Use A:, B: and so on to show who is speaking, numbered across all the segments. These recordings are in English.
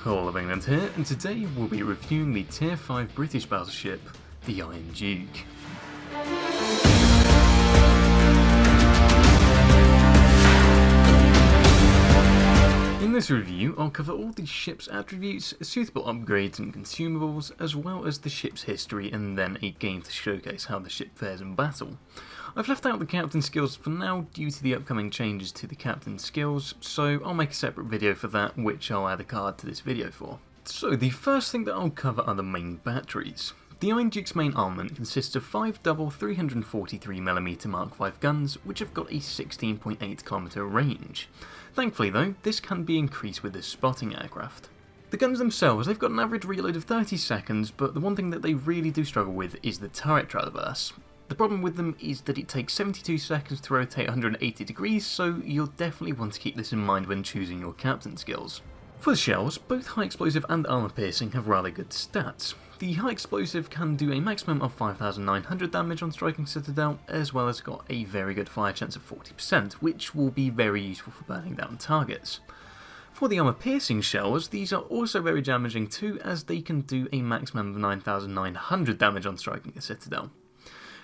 A: WholeOfEngland here, and today we'll be reviewing the Tier 5 British battleship, the Iron Duke. In this review, I'll cover all the ship's attributes, suitable upgrades and consumables, as well as the ship's history and then a game to showcase how the ship fares in battle. I've left out the captain skills for now due to the upcoming changes to the captain skills, so I'll make a separate video for that, which I'll add a card to this video for. So the first thing that I'll cover are the main batteries. The Iron Duke's main armament consists of 5 double 343mm Mark V guns, which have got a 16.8km range. Thankfully though, this can be increased with this spotting aircraft. The guns themselves, they've got an average reload of 30 seconds, but the one thing that they really do struggle with is the turret traverse. The problem with them is that it takes 72 seconds to rotate 180 degrees, so you'll definitely want to keep this in mind when choosing your captain skills. For the shells, both high explosive and armour piercing have rather good stats. The high explosive can do a maximum of 5,900 damage on striking citadel, as well as got a very good fire chance of 40%, which will be very useful for burning down targets. For the armour piercing shells, these are also very damaging too, as they can do a maximum of 9,900 damage on striking a citadel.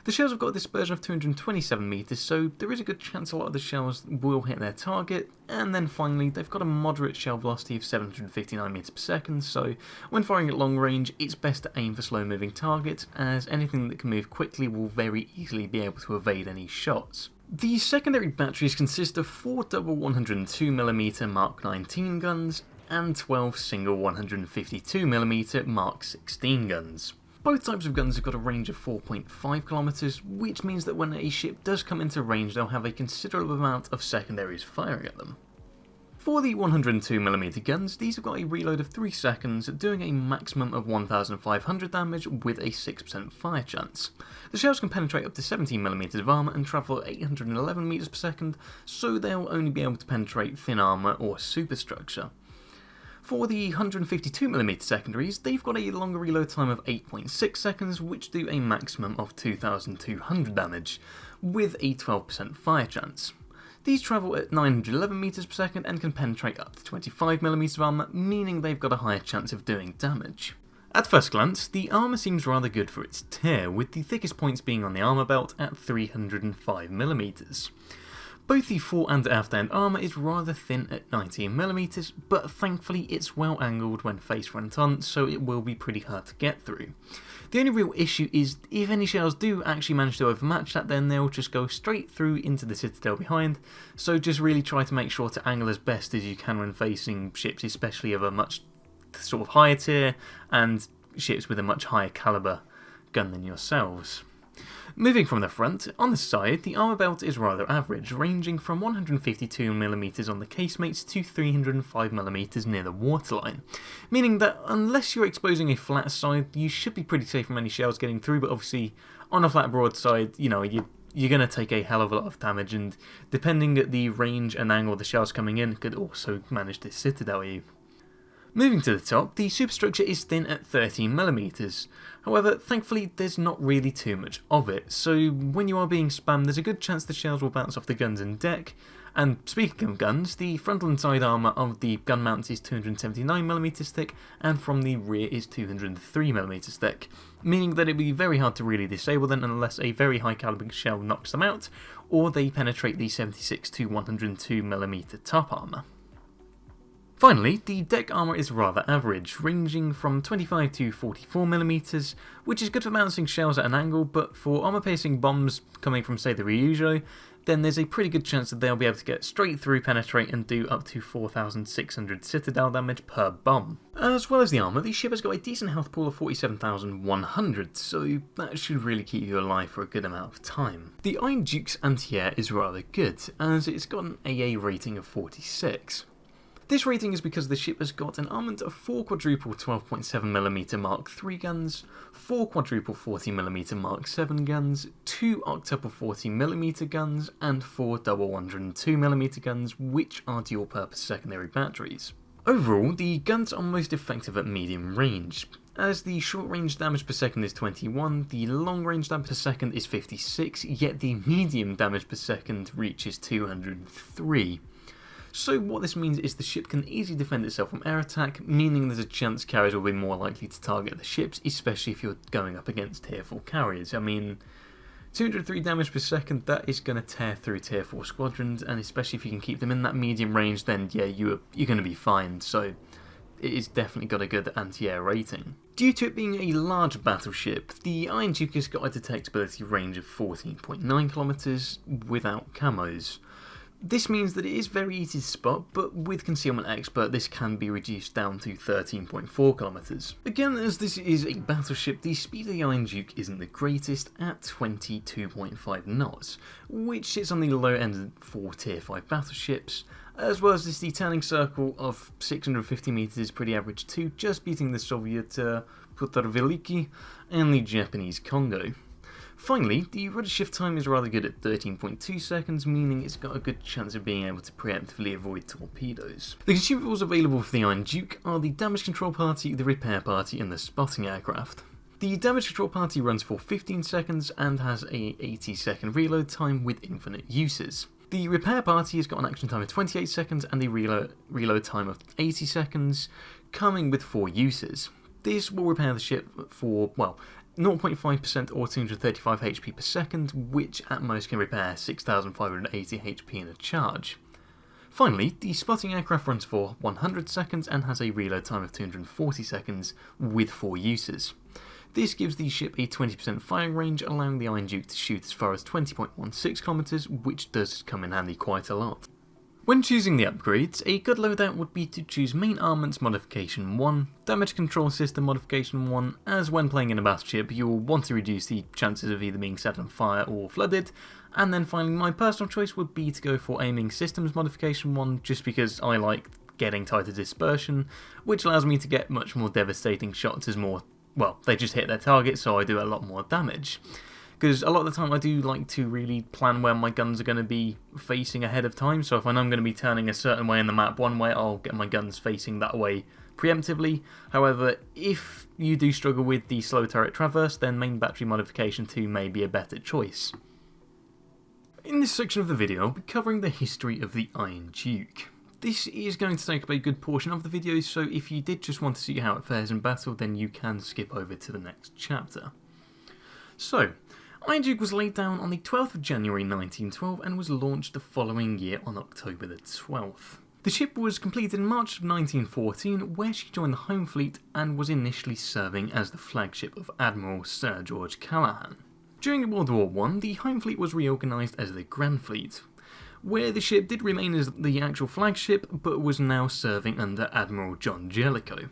A: The shells have got a dispersion of 227 meters, so there is a good chance a lot of the shells will hit their target, and then finally they've got a moderate shell velocity of 759 meters per second, so when firing at long range it's best to aim for slow moving targets, as anything that can move quickly will very easily be able to evade any shots. The secondary batteries consist of 4 double 102mm Mark 19 guns and 12 single 152mm Mark 16 guns. Both types of guns have got a range of 4.5km, which means that when a ship does come into range they'll have a considerable amount of secondaries firing at them. For the 102mm guns, these have got a reload of 3 seconds, doing a maximum of 1,500 damage with a 6% fire chance. The shells can penetrate up to 17mm of armour and travel at 811 meters per second, so they'll only be able to penetrate thin armour or superstructure. For the 152mm secondaries, they've got a longer reload time of 8.6 seconds, which do a maximum of 2,200 damage, with a 12% fire chance. These travel at 911 meters per second and can penetrate up to 25mm of armour, meaning they've got a higher chance of doing damage. At first glance, the armour seems rather good for its tier, with the thickest points being on the armour belt at 305mm. Both the fore and aft end armour is rather thin at 19mm, but thankfully it's well angled when face front on, so it will be pretty hard to get through. The only real issue is if any shells do actually manage to overmatch that, then they'll just go straight through into the citadel behind, so just really try to make sure to angle as best as you can when facing ships, especially of a much sort of higher tier and ships with a much higher calibre gun than yourselves. Moving from the front, on the side, the armour belt is rather average, ranging from 152mm on the casemates to 305mm near the waterline, meaning that unless you're exposing a flat side, you should be pretty safe from any shells getting through, but obviously on a flat broadside, you know, you're going to take a hell of a lot of damage, and depending at the range and angle the shells coming in, could also manage to citadel you. Moving to the top, the superstructure is thin at 13mm, however thankfully there's not really too much of it, so when you are being spammed there's a good chance the shells will bounce off the guns and deck. And speaking of guns, the frontal and side armour of the gun mounts is 279mm thick, and from the rear is 203mm thick, meaning that it'd be very hard to really disable them unless a very high calibre shell knocks them out, or they penetrate the 76 to 102mm top armour. Finally, the deck armour is rather average, ranging from 25 to 44mm, which is good for bouncing shells at an angle, but for armour piercing bombs coming from say the Ryujo, then there's a pretty good chance that they'll be able to get straight through, penetrate and do up to 4,600 citadel damage per bomb. As well as the armour, the ship has got a decent health pool of 47,100, so that should really keep you alive for a good amount of time. The Iron Duke's anti-air is rather good, as it's got an AA rating of 46. This rating is because the ship has got an armament of 4 quadruple 12.7mm Mark III guns, 4 quadruple 40mm Mark VII guns, 2 octuple 40mm guns, and 4 double 102mm guns, which are dual purpose secondary batteries. Overall, the guns are most effective at medium range, as the short range damage per second is 21, the long range damage per second is 56, yet the medium damage per second reaches 203. So what this means is the ship can easily defend itself from air attack, meaning there's a chance carriers will be more likely to target the ships, especially if you're going up against tier 4 carriers. I mean, 203 damage per second, that is going to tear through tier 4 squadrons, and especially if you can keep them in that medium range, then yeah, you're going to be fine. So it has definitely got a good anti-air rating. Due to it being a large battleship, the Iron Duke has got a detectability range of 14.9 kilometers without camos. This means that it is very easy to spot, but with Concealment Expert this can be reduced down to 13.4 kilometers. Again, as this is a battleship, the speed of the Iron Duke isn't the greatest at 22.5 knots, which sits on the low end for tier 5 battleships, as well as the turning circle of 650 meters is pretty average too, just beating the Soviet Putar Veliki and the Japanese Congo. Finally, the rudder shift time is rather good at 13.2 seconds, meaning it's got a good chance of being able to preemptively avoid torpedoes. The consumables available for the Iron Duke are the damage control party, the repair party and the spotting aircraft. The damage control party runs for 15 seconds and has a 80-second reload time with infinite uses. The repair party has got an action time of 28 seconds and a reload time of 80 seconds, coming with 4 uses. This will repair the ship for, well, 0.5% or 235 HP per second, which at most can repair 6,580 HP in a charge. Finally, the spotting aircraft runs for 100 seconds and has a reload time of 240 seconds with 4 uses. This gives the ship a 20% firing range, allowing the Iron Duke to shoot as far as 20.16 kilometers, which does come in handy quite a lot. When choosing the upgrades, a good loadout would be to choose Main Armaments Modification 1, Damage Control System Modification 1, as when playing in a battleship you'll want to reduce the chances of either being set on fire or flooded, and then finally my personal choice would be to go for Aiming Systems Modification 1, just because I like getting tighter dispersion, which allows me to get much more devastating shots as more, well, they just hit their target, so I do a lot more damage. Because a lot of the time I do like to really plan where my guns are going to be facing ahead of time, so if I know I'm going to be turning a certain way in the map one way, I'll get my guns facing that way preemptively. However, if you do struggle with the slow turret traverse, then Main Battery Modification 2 may be a better choice. In this section of the video, I'll be covering the history of the Iron Duke. This is going to take up a good portion of the video, so if you did just want to see how it fares in battle, then you can skip over to the next chapter. So, Iron Duke was laid down on the 12th of January 1912 and was launched the following year on October the 12th. The ship was completed in March of 1914, where she joined the Home Fleet and was initially serving as the flagship of Admiral Sir George Callahan. During World War I, the Home Fleet was reorganised as the Grand Fleet, where the ship did remain as the actual flagship, but was now serving under Admiral John Jellicoe.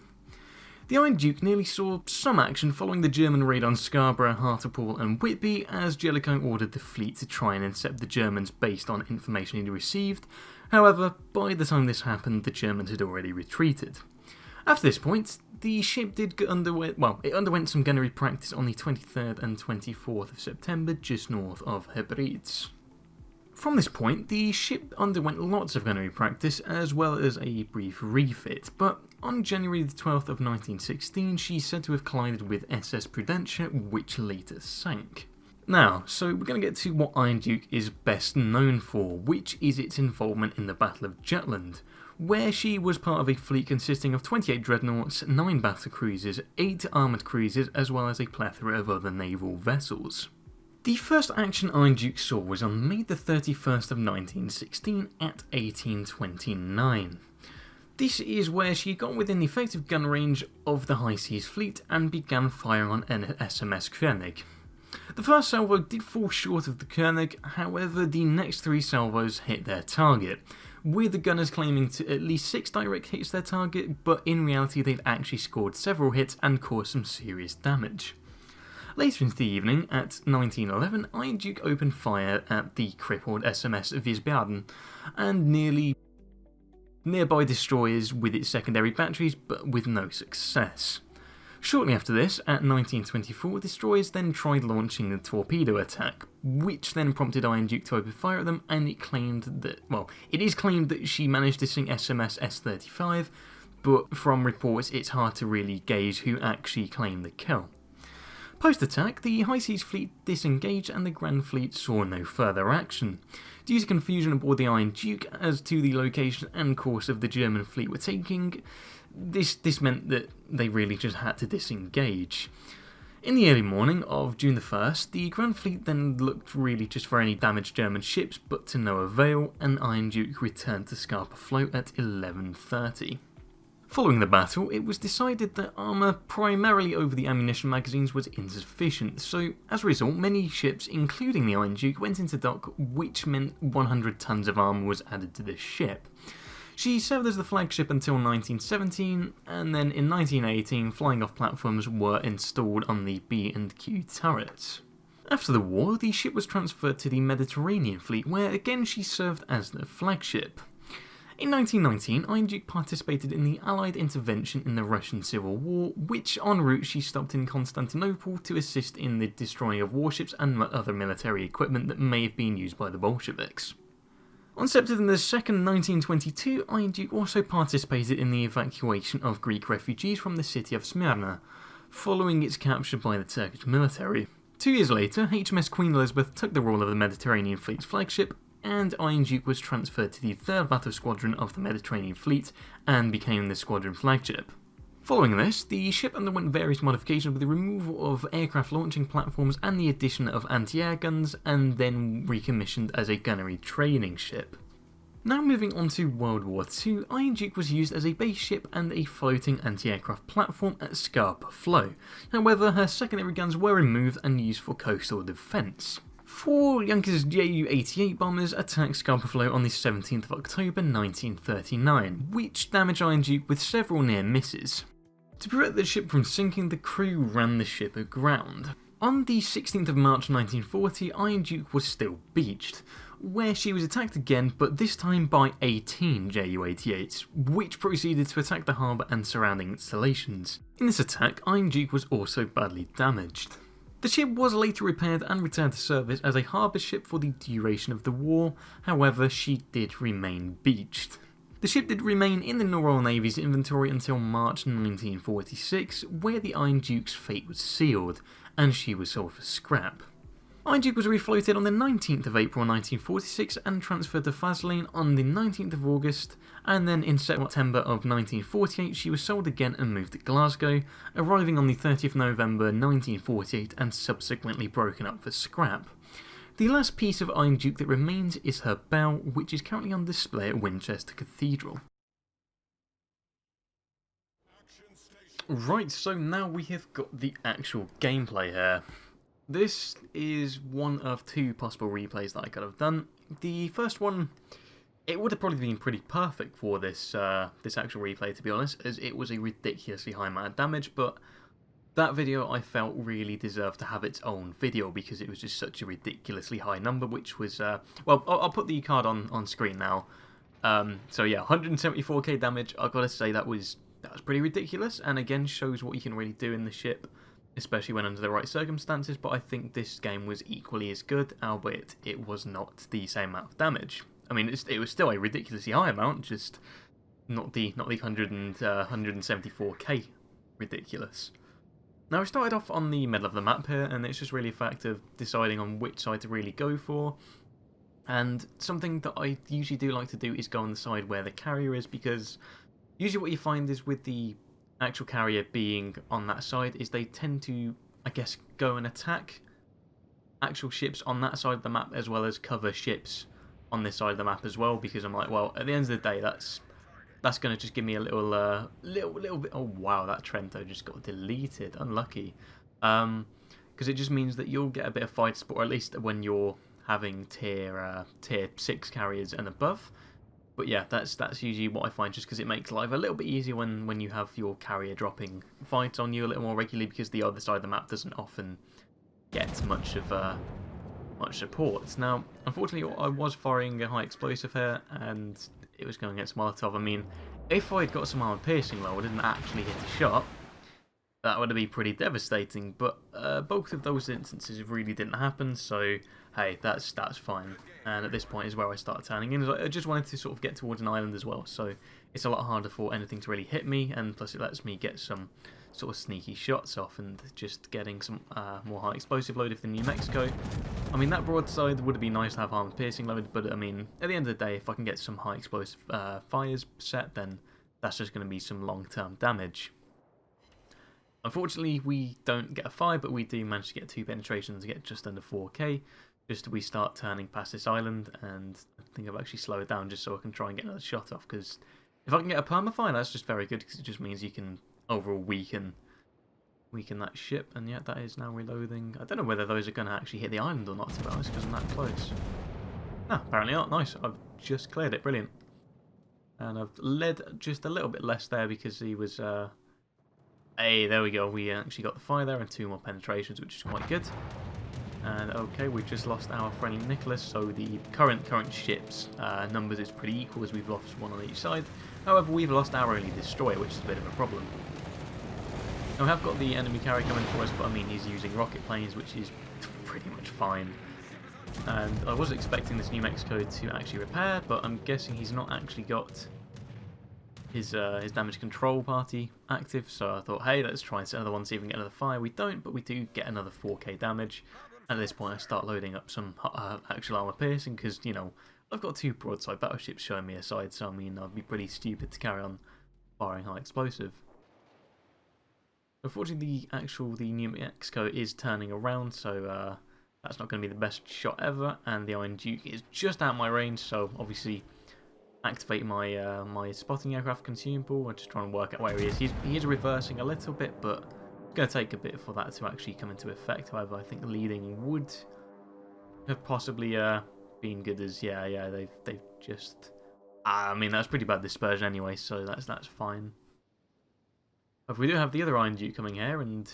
A: The Iron Duke nearly saw some action following the German raid on Scarborough, Hartlepool and Whitby, as Jellicoe ordered the fleet to try and intercept the Germans based on information he received. However, by the time this happened, the Germans had already retreated. After this point, the ship underwent some gunnery practice on the 23rd and 24th of September, just north of Hebrides. From this point, the ship underwent lots of gunnery practice as well as a brief refit, but on January the 12th of 1916 she's said to have collided with SS Prudentia, which later sank. Now, so we're going to get to what Iron Duke is best known for, which is its involvement in the Battle of Jutland, where she was part of a fleet consisting of 28 dreadnoughts, 9 battle cruisers, 8 armoured cruisers, as well as a plethora of other naval vessels. The first action Iron Duke saw was on May the 31st of 1916 at 1829. This is where she got within the effective gun range of the High Seas Fleet and began firing on SMS König. The first salvo did fall short of the König, however the next 3 salvos hit their target, with the gunners claiming to at least 6 direct hits to their target, but in reality they'd actually scored several hits and caused some serious damage. Later into the evening, at 1911, Iron Duke opened fire at the crippled SMS Wiesbaden and nearby destroyers with its secondary batteries, but with no success. Shortly after this, at 1924, destroyers then tried launching the torpedo attack, which then prompted Iron Duke to open fire at them, and it is claimed that she managed to sink SMS S-35, but from reports it's hard to really gauge who actually claimed the kill. Post-attack, the High Seas Fleet disengaged and the Grand Fleet saw no further action. Due to confusion aboard the Iron Duke as to the location and course of the German fleet were taking, this meant that they really just had to disengage. In the early morning of June the 1st, the Grand Fleet then looked really just for any damaged German ships, but to no avail, and Iron Duke returned to Scapa Flow at 11:30. Following the battle, it was decided that armour primarily over the ammunition magazines was insufficient, so as a result many ships, including the Iron Duke, went into dock, which meant 100 tons of armour was added to this ship. She served as the flagship until 1917, and then in 1918 flying off platforms were installed on the B and Q turrets. After the war, the ship was transferred to the Mediterranean Fleet, where again she served as the flagship. In 1919, Iron Duke participated in the Allied intervention in the Russian Civil War, which en route she stopped in Constantinople to assist in the destroying of warships and other military equipment that may have been used by the Bolsheviks. On September 2nd, 1922, Iron Duke also participated in the evacuation of Greek refugees from the city of Smyrna, following its capture by the Turkish military. 2 years later, HMS Queen Elizabeth took the role of the Mediterranean Fleet's flagship, and Iron Duke was transferred to the 3rd Battle Squadron of the Mediterranean Fleet and became the squadron flagship. Following this, the ship underwent various modifications with the removal of aircraft launching platforms and the addition of anti-air guns, and then recommissioned as a gunnery training ship. Now moving on to World War II, Iron Duke was used as a base ship and a floating anti-aircraft platform at Scapa Flow. However, her secondary guns were removed and used for coastal defence. 4 Junkers Ju-88 bombers attacked Scapa Flow on the 17th of October 1939, which damaged Iron Duke with several near misses. To prevent the ship from sinking, the crew ran the ship aground. On the 16th of March 1940, Iron Duke was still beached, where she was attacked again, but this time by 18 Ju-88s, which proceeded to attack the harbour and surrounding installations. In this attack, Iron Duke was also badly damaged. The ship was later repaired and returned to service as a harbour ship for the duration of the war, however she did remain beached. The ship did remain in the Royal Navy's inventory until March 1946, where the Iron Duke's fate was sealed, and she was sold for scrap. Iron Duke was refloated on the 19th of April 1946 and transferred to Faslane on the 19th of August, and then in September of 1948 she was sold again and moved to Glasgow, arriving on the 30th of November 1948 and subsequently broken up for scrap. The last piece of Iron Duke that remains is her bow, which is currently on display at Winchester Cathedral. Right, so now we have got the actual gameplay here. This is one of 2 possible replays that I could have done. The first one, it would have probably been pretty perfect for this actual replay, to be honest, as it was a ridiculously high amount of damage, but that video I felt really deserved to have its own video because it was just such a ridiculously high number, which was, well, I'll put the card on screen now. So yeah, 174k damage, I've got to say that was pretty ridiculous, and again shows what you can really do in the ship, especially when under the right circumstances, but I think this game was equally as good, albeit it was not the same amount of damage. I mean, it was still a ridiculously high amount, just not the 174k ridiculous. Now, I started off on the middle of the map here, and it's just really a fact of deciding on which side to really go for. And something that I usually do like to do is go on the side where the carrier is, because usually what you find is with the actual carrier being on that side is they tend to, I guess, go and attack actual ships on that side of the map as well as cover ships on this side of the map as well, because I'm like, well, at the end of the day, that's going to just give me a little bit. Oh wow, that Trento just got deleted. Unlucky, because it just means that you'll get a bit of fight support, or at least when you're having tier 6 carriers and above. But yeah, that's usually what I find, just because it makes life a little bit easier when you have your carrier dropping fights on you a little more regularly, because the other side of the map doesn't often get much support. Now, unfortunately, I was firing a high explosive here, and it was going against Molotov. I mean, if I had got some armor piercing low, I didn't actually hit a shot, that would have been pretty devastating. But both of those instances really didn't happen, so hey, that's fine. And at this point is where I started turning in. I just wanted to sort of get towards an island as well, so it's a lot harder for anything to really hit me, and plus it lets me get some sort of sneaky shots off and just getting some more high explosive load of the New Mexico. I mean, that broadside would be nice to have armor piercing load, but I mean, at the end of the day, if I can get some high explosive fires set, then that's just going to be some long-term damage. Unfortunately, we don't get a 5, but we do manage to get 2 penetrations to get just under 4k. Just we start turning past this island, and I think I've actually slowed down just so I can try and get another shot off, because if I can get a permafire, that's just very good, because it just means you can overall weaken that ship. And yeah, that is now reloading. I don't know whether those are going to actually hit the island or not, to be honest, because I'm that close. No, apparently not. Nice. I've just cleared it. Brilliant. And I've led just a little bit less there because he was... Hey, there we go. We actually got the fire there and 2 more penetrations, which is quite good. And okay, we've just lost our friendly Nicholas, so the current ships numbers is pretty equal, as we've lost 1 on each side. However, we've lost our only destroyer, which is a bit of a problem. Now, we have got the enemy carrier coming for us, but I mean, he's using rocket planes, which is pretty much fine. And I was expecting this New Mexico to actually repair, but I'm guessing he's not actually got his damage control party active, so I thought, hey, let's try and set another one, see if we can get another fire. We don't, but we do get another 4k damage. And at this point, I start loading up some actual armor piercing, because, you know, I've got 2 broadside battleships showing me a side, so I mean, I'd be pretty stupid to carry on firing high explosive. Unfortunately, the New Mexico is turning around, so that's not going to be the best shot ever, and the Iron Duke is just out of my range, so obviously activate my my spotting aircraft consumable. I'm just trying to work out where he is. He is reversing a little bit, but it's going to take a bit for that to actually come into effect. However, I think leading would have possibly been good as they've just I mean, that's pretty bad dispersion anyway, so that's fine. But we do have the other Iron Duke coming here, and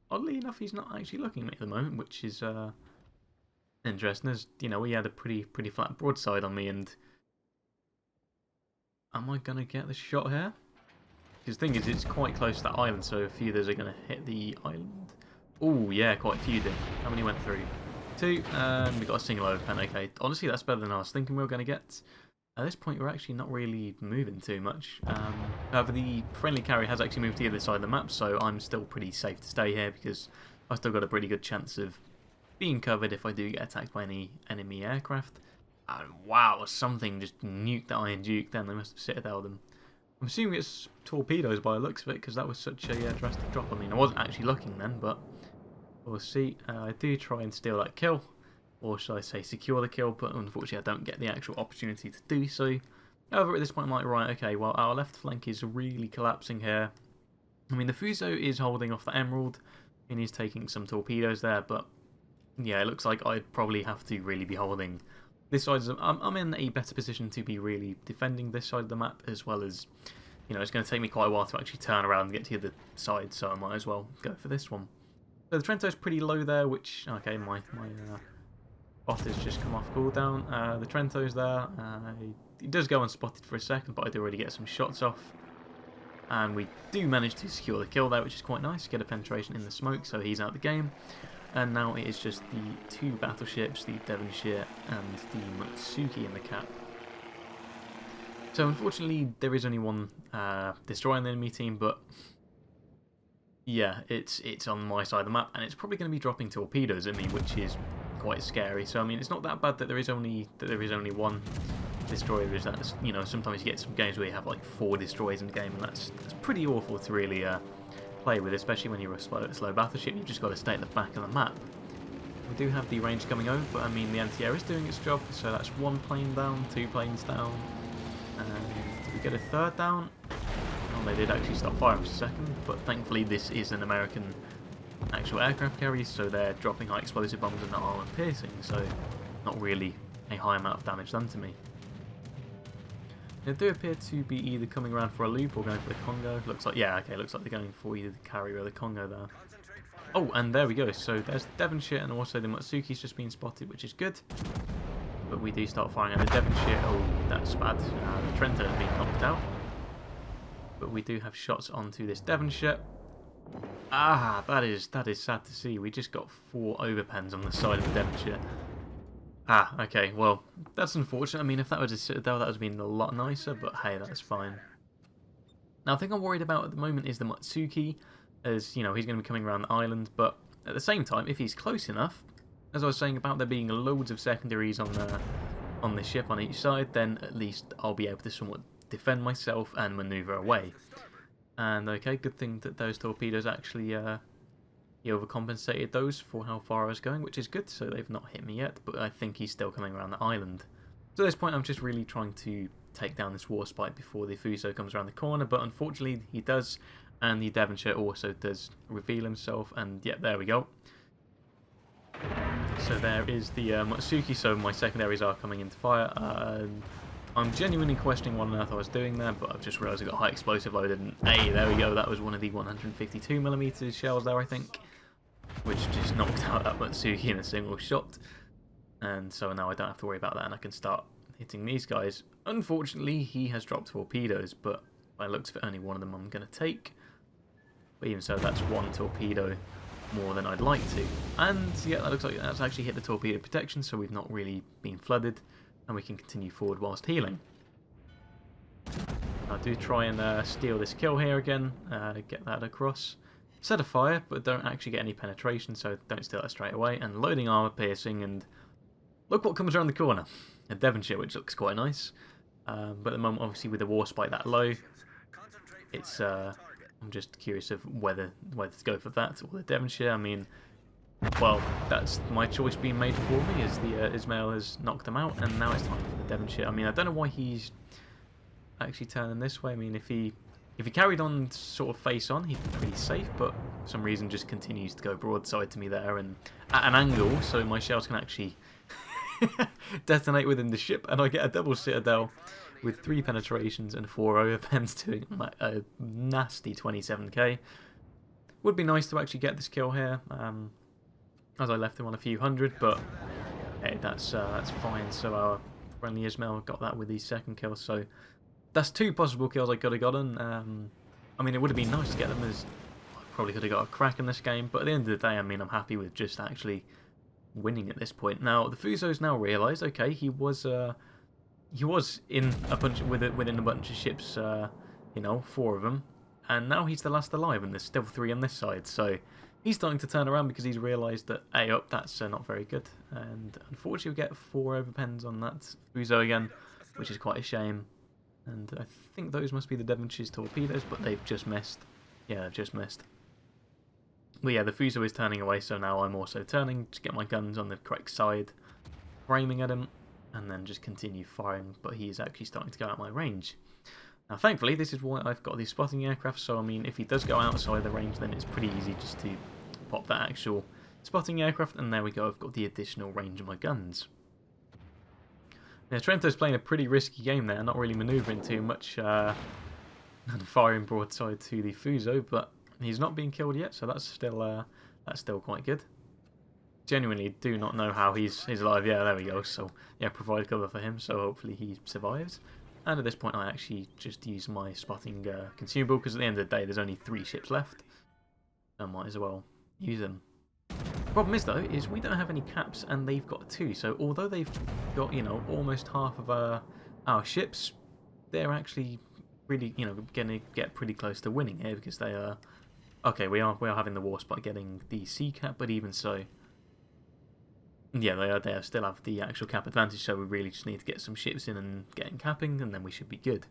A: oddly enough, he's not actually looking at me at the moment, which is interesting. As you know, he had a pretty flat broadside on me, and am I gonna get the shot here? Because the thing is, it's quite close to that island, so a few of those are going to hit the island. Oh, yeah, quite a few did. How many went through? 2, and we got a single overpen. Okay, honestly, that's better than I was thinking we were going to get. At this point, we're actually not really moving too much. However, the friendly carrier has actually moved to the other side of the map, so I'm still pretty safe to stay here, because I've still got a pretty good chance of being covered if I do get attacked by any enemy aircraft. And wow, something just nuked the Iron Duke then. They must have citadeled them. I'm assuming it's torpedoes by the looks of it, because that was such a drastic drop. I mean, I wasn't actually looking then, but we'll see. I do try and steal that kill, or should I say secure the kill, but unfortunately I don't get the actual opportunity to do so. However, at this point I'm like, right, okay, well, our left flank is really collapsing here. I mean, the Fuso is holding off the Emerald, and he's taking some torpedoes there, but yeah, it looks like I'd probably have to really be holding this side. I'm in a better position to be really defending this side of the map, as well as, you know, it's going to take me quite a while to actually turn around and get to the other side, so I might as well go for this one. So the Trento's pretty low there, which, okay, my bot has just come off cooldown. The Trento's there. He does go unspotted for a second, but I do already get some shots off. And we do manage to secure the kill there, which is quite nice. Get a penetration in the smoke, so he's out of the game. And now it is just the 2 battleships, the Devonshire and the Motsuki in the cap. So unfortunately, there is only 1 destroyer in the enemy team, but yeah, it's on my side of the map, and it's probably going to be dropping torpedoes at me, which is quite scary. So I mean, it's not that bad that there is only 1 destroyer. Is that, you know, sometimes you get some games where you have like 4 destroyers in the game, and that's pretty awful to really play with, especially when you're a slow battleship. You've just got to stay at the back of the map. We do have the range coming over, but I mean, the anti-air is doing its job, so that's 1 plane down, 2 planes down, and did we get a 3rd down? Oh, they did actually stop firing for a second, but thankfully this is an American actual aircraft carrier, so they're dropping high explosive bombs and not armor piercing, so not really a high amount of damage done to me. They do appear to be either coming around for a loop or going for the Congo. Looks like, yeah, okay, looks like they're going for either the carrier or the Congo there. Oh, and there we go. So there's the Devonshire, and also the Motsuki's just been spotted, which is good. But we do start firing at the Devonshire. Oh, that's bad. The Trento has been knocked out. But we do have shots onto this Devonshire. Ah, that is sad to see. We just got 4 overpens on the side of the Devonshire. Ah, okay, well, that's unfortunate. I mean, if that was a Citadel, that would have been a lot nicer, but hey, that's fine. Now, the thing I'm worried about at the moment is the Matsuki, as, you know, he's going to be coming around the island, but at the same time, if he's close enough, as I was saying about there being loads of secondaries on the ship on each side, then at least I'll be able to somewhat defend myself and manoeuvre away. And okay, good thing that those torpedoes actually he overcompensated those for how far I was going, which is good, so they've not hit me yet, but I think he's still coming around the island. So at this point I'm just really trying to take down this Warspite before the Fuso comes around the corner, but unfortunately he does, and the Devonshire also does reveal himself, and yeah, there we go. So there is the Matsuki, so my secondaries are coming into fire. I'm genuinely questioning what on earth I was doing there, but I've just realised I got high explosive loaded, and hey, there we go, that was one of the 152mm shells there, I think, which just knocked out that Matsuki in a single shot. And so now I don't have to worry about that, and I can start hitting these guys. Unfortunately, he has dropped torpedoes, but by the looks of it, only one of them I'm going to take. But even so, that's one torpedo more than I'd like to. And yeah, that looks like that's actually hit the torpedo protection, so we've not really been flooded, and we can continue forward whilst healing. I do try and steal this kill here again, get that across. Set a fire, but don't actually get any penetration, so don't steal that straight away. And loading armour piercing, and look what comes around the corner. A Devonshire, which looks quite nice. But at the moment, obviously, with the Warspite that low, it's I'm just curious of whether to go for that or the Devonshire. I mean, well, that's my choice being made for me, as the Ismail has knocked them out, and now it's time for the Devonshire. I mean, I don't know why he's actually turning this way. I mean, if he carried on sort of face on, he'd be pretty safe, but for some reason just continues to go broadside to me there, and at an angle, so my shells can actually detonate within the ship, and I get a double Citadel with 3 penetrations and 4 overpens doing a nasty 27k. Would be nice to actually get this kill here, as I left him on a few hundred, but hey, that's fine. So our friendly Ismail got that with his second kill, so that's 2 possible kills I could have gotten. I mean, it would have been nice to get them, as I probably could have got a crack in this game, but at the end of the day, I mean, I'm happy with just actually winning at this point. Now, the Fuso's now realised, okay, he was in a bunch within a bunch of ships, you know, 4 of them, and now he's the last alive, and there's still 3 on this side, so he's starting to turn around because he's realised that, hey, up, that's not very good, and unfortunately we get 4 overpens on that Fuso again, which is quite a shame. And I think those must be the Devonshire's torpedoes, but they've just missed. Yeah, they've just missed. But yeah, the Fuso is turning away, so now I'm also turning to get my guns on the correct side, aiming at him, and then just continue firing, but he is actually starting to go out my range. Now, thankfully, this is why I've got these spotting aircraft, so I mean, if he does go outside the range, then it's pretty easy just to pop that actual spotting aircraft, and there we go, I've got the additional range of my guns. Now, Trento's playing a pretty risky game there, not really manoeuvring too much, and firing broadside to the Fuso, but he's not being killed yet, so that's still quite good. Genuinely do not know how he's alive. Yeah, there we go. So yeah, provide cover for him, so hopefully he survives. And at this point, I actually just use my spotting consumable, because at the end of the day, there's only 3 ships left. So I might as well use them. Problem is, though, is we don't have any caps, and they've got 2. So although they've got, you know, almost half of our ships, they're actually really, you know, going to get pretty close to winning here, because they are. Okay, we are having the Warspite getting the C cap, but even so, yeah, they still have the actual cap advantage. So we really just need to get some ships in and getting capping, and then we should be good.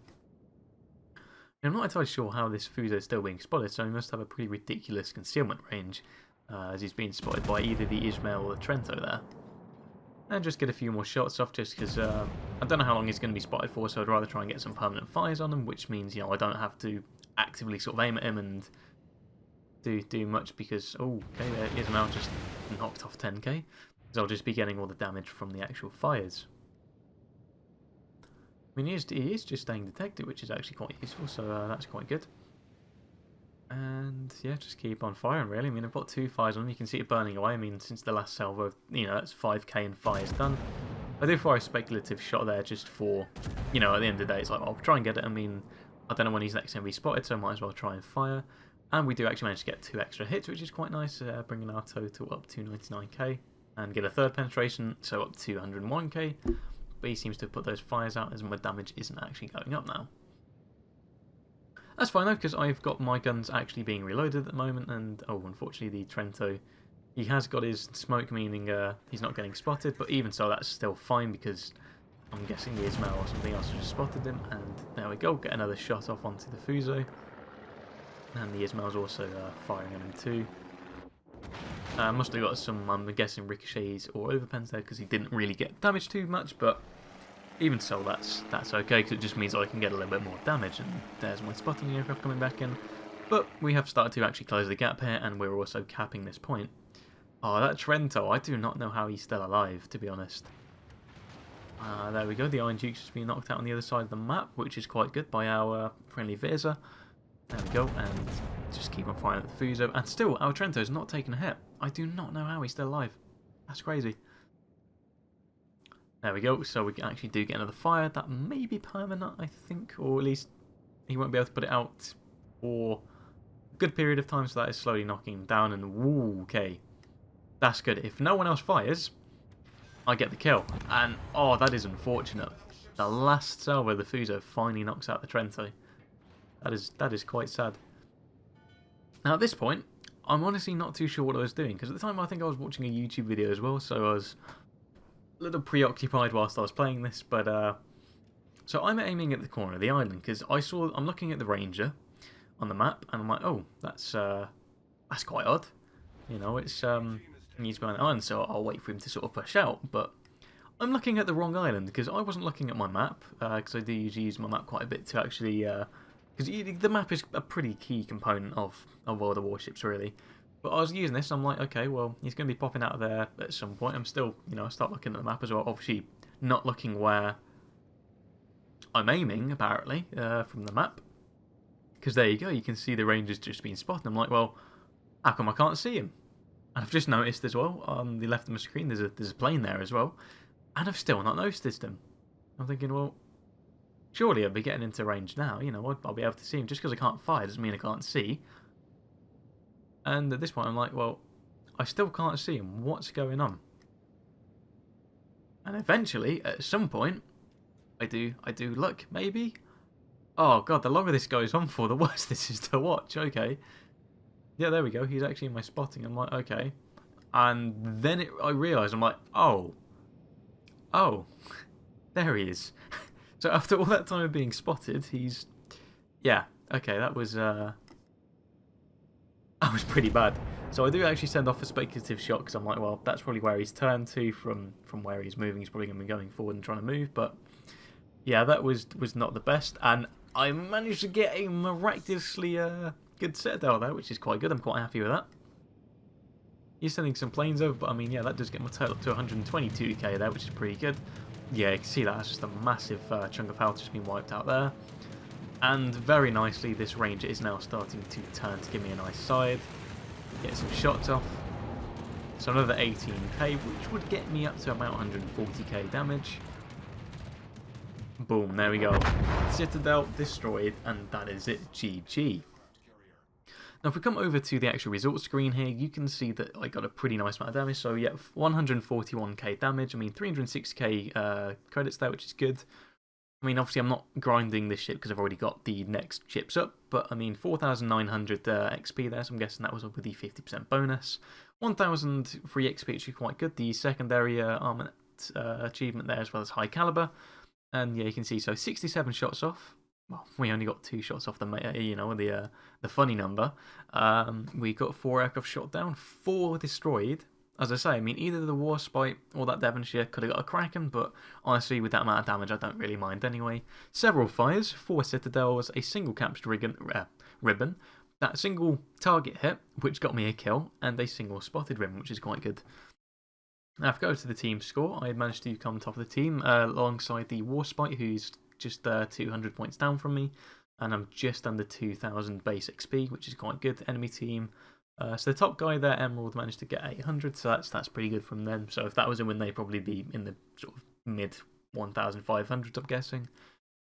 A: I'm not entirely sure how this Fuso is still being spotted, so he must have a pretty ridiculous concealment range, as he's being spotted by either the Ismail or the Trento there. And just get a few more shots off, just because I don't know how long he's going to be spotted for, so I'd rather try and get some permanent fires on him, which means, you know, I don't have to actively sort of aim at him and do much, because, oh, okay, there Ismail just knocked off 10k, so I'll just be getting all the damage from the actual fires. I mean, he is just staying detected, which is actually quite useful, so that's quite good. And yeah, just keep on firing, really. I mean, I've got 2 fires on him. You can see it burning away. I mean, since the last salvo, you know, that's 5k and fires done. I do fire a speculative shot there just for, you know, at the end of the day, it's like, I'll try and get it. I mean, I don't know when he's next going to be spotted, so I might as well try and fire. And we do actually manage to get 2 extra hits, which is quite nice, bringing our total up to 99k. and get a third penetration, so up to 101k. But he seems to have put those fires out as my damage isn't actually going up now. That's fine though, because I've got my guns actually being reloaded at the moment, and oh, unfortunately the Trento, he has got his smoke, meaning he's not getting spotted, but even so that's still fine because I'm guessing the Ismail or something else has just spotted him, and there we go, get another shot off onto the Fuso. And the Ismail's also firing at him too. Must have got some, I'm guessing, ricochets or overpens there because he didn't really get damaged too much, but even so, that's okay because it just means I can get a little bit more damage. And there's my spotting aircraft coming back in. But we have started to actually close the gap here, and we're also capping this point. Oh, that Trento, I do not know how he's still alive, to be honest. There we go, the Iron Duke's just been knocked out on the other side of the map, which is quite good by our friendly Virza. There we go, and just keep on firing at the Fuso. And still, our Trento's not taking a hit. I do not know how he's still alive. That's crazy. There we go, so we actually do get another fire. That may be permanent, I think, or at least he won't be able to put it out for a good period of time, so that is slowly knocking him down. And woo, okay, that's good. If no one else fires, I get the kill. And oh, that is unfortunate. The last salvo, the Fuso finally knocks out the Trento. That is quite sad. Now at this point, I'm honestly not too sure what I was doing, because at the time I think I was watching a YouTube video as well, so I was a little preoccupied whilst I was playing this. But so I'm aiming at the corner of the island because I'm looking at the Ranger on the map, and I'm like, oh, that's quite odd. You know, it's he's behind the island, so I'll wait for him to sort of push out. But I'm looking at the wrong island because I wasn't looking at my map, because I do usually use my map quite a bit to actually. Because the map is a pretty key component of World of Warships, really. But I was using this, I'm like, okay, well, he's going to be popping out of there at some point. I'm still, you know, I start looking at the map as well. Obviously, not looking where I'm aiming, apparently, from the map. Because there you go, you can see the Ranger's just been spotted. I'm like, well, how come I can't see him? And I've just noticed as well, on the left of my screen, there's a plane there as well. And I've still not noticed him. I'm thinking, well, surely I'll be getting into range now, you know, I'll be able to see him. Just because I can't fire doesn't mean I can't see. And at this point I'm like, well, I still can't see him. What's going on? And eventually, at some point, I do look, maybe? Oh god, the longer this goes on for, the worse this is to watch. Okay. Yeah, there we go. He's actually in my spotting. I'm like, okay. And then I realise, I'm like, oh. Oh. There he is. So after all that time of being spotted, he's... Yeah, okay, that was pretty bad. So I do actually send off a speculative shot because I'm like, well, that's probably where he's turned to from where he's moving. He's probably going to be going forward and trying to move. But yeah, that was not the best. And I managed to get a miraculously good citadel there, which is quite good. I'm quite happy with that. He's sending some planes over, but I mean, yeah, that does get my total up to 122k there, which is pretty good. Yeah, you can see that's just a massive chunk of health just been wiped out there. And very nicely, this Ranger is now starting to turn to give me a nice side. Get some shots off. So another 18k, which would get me up to about 140k damage. Boom, there we go. Citadel destroyed, and that is it. GG. Now if we come over to the actual results screen here, you can see that I got a pretty nice amount of damage. So yeah, 141k damage. I mean, 306k credits there, which is good. I mean, obviously I'm not grinding this ship because I've already got the next ships up. But I mean, 4,900 XP there, so I'm guessing that was with the 50% bonus. 1,000 free XP, which is quite good. The secondary armament achievement there, as well as high caliber. And yeah, you can see, so 67 shots off. Well, we only got 2 shots off the, you know, the funny number. We got 4 aircraft shot down, 4 destroyed. As I say, I mean, either the Warspite or that Devonshire could have got a Kraken, but honestly, with that amount of damage, I don't really mind anyway. Several fires, 4 citadels, a single captured ribbon, that single target hit, which got me a kill, and a single spotted ribbon, which is quite good. Now, if I go to the team score, I managed to come top of the team alongside the Warspite, who's just 200 points down from me, and I'm just under 2,000 base XP, which is quite good. Enemy team. So the top guy there, Emerald, managed to get 800, so that's pretty good from them. So if that was a win, they'd probably be in the sort of mid 1,500s, I'm guessing.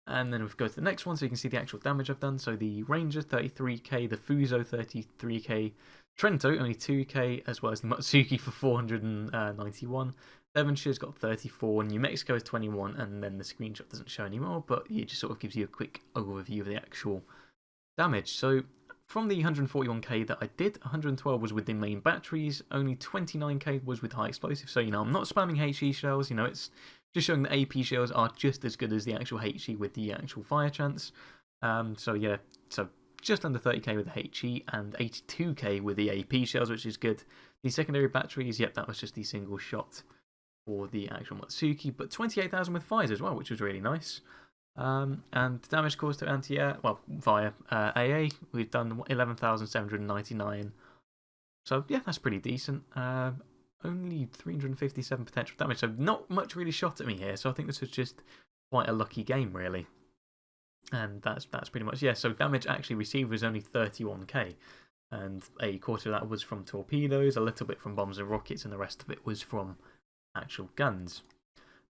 A: And then we go to the next one so you can see the actual damage I've done. So the Ranger 33k, the Fuso 33k, Trento only 2k, as well as the Matsuki for 491. Devonshire's got 34, New Mexico is 21, and then the screenshot doesn't show anymore, but it just sort of gives you a quick overview of the actual damage. So from the 141k that I did, 112 was with the main batteries, only 29k was with high explosive. So, I'm not spamming HE shells, it's just showing that AP shells are just as good as the actual HE with the actual fire chance. So yeah, so just under 30k with the HE and 82k with the AP shells, which is good. The secondary batteries, yep, that was just the single shot for the actual Matsuki, but 28,000 with fires as well, which was really nice. And damage caused to anti-air, well, via AA, we've done 11,799. So yeah, that's pretty decent. Only 357 potential damage, so not much really shot at me here. So I think this was just quite a lucky game, really. And that's pretty much, yeah. So damage actually received was only 31k. And a quarter of that was from torpedoes, a little bit from bombs and rockets, and the rest of it was from actual guns.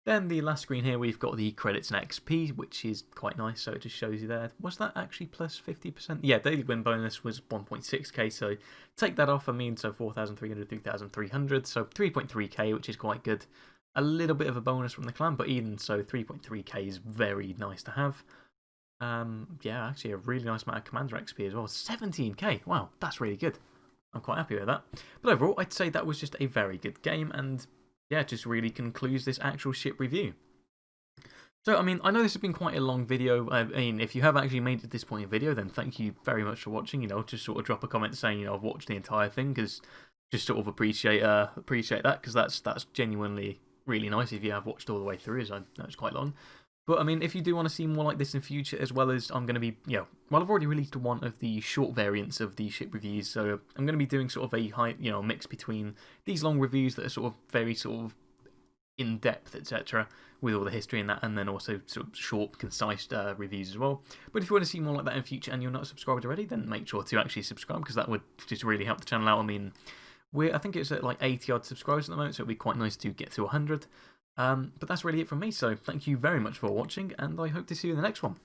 A: Then the last screen here, we've got the credits and XP, which is quite nice. So it just shows you there. Was that actually plus 50%? Yeah, daily win bonus was 1.6k. So take that off. So 4,300, 3,300. So 3.3k, which is quite good. A little bit of a bonus from the clan, but even so, 3.3k is very nice to have. Yeah, actually a really nice amount of commander XP as well. 17k. Wow, that's really good. I'm quite happy with that. But overall, I'd say that was just a very good game, and yeah, it just really concludes this actual ship review. So, I know this has been quite a long video. If you have actually made it to this point in the video, then thank you very much for watching. Just sort of drop a comment saying, I've watched the entire thing, because just sort of appreciate that, because that's genuinely really nice if you have watched all the way through, as I know it's quite long. But, if you do want to see more like this in future, as well as I'm going to be, well, I've already released one of the short variants of the ship reviews, so I'm going to be doing sort of a high, mix between these long reviews that are sort of very sort of in depth, etc., with all the history and that, and then also sort of short, concise reviews as well. But if you want to see more like that in future and you're not subscribed already, then make sure to actually subscribe, because that would just really help the channel out. I think it's at like 80 odd subscribers at the moment, so it'd be quite nice to get to 100. But that's really it from me, so thank you very much for watching, and I hope to see you in the next one.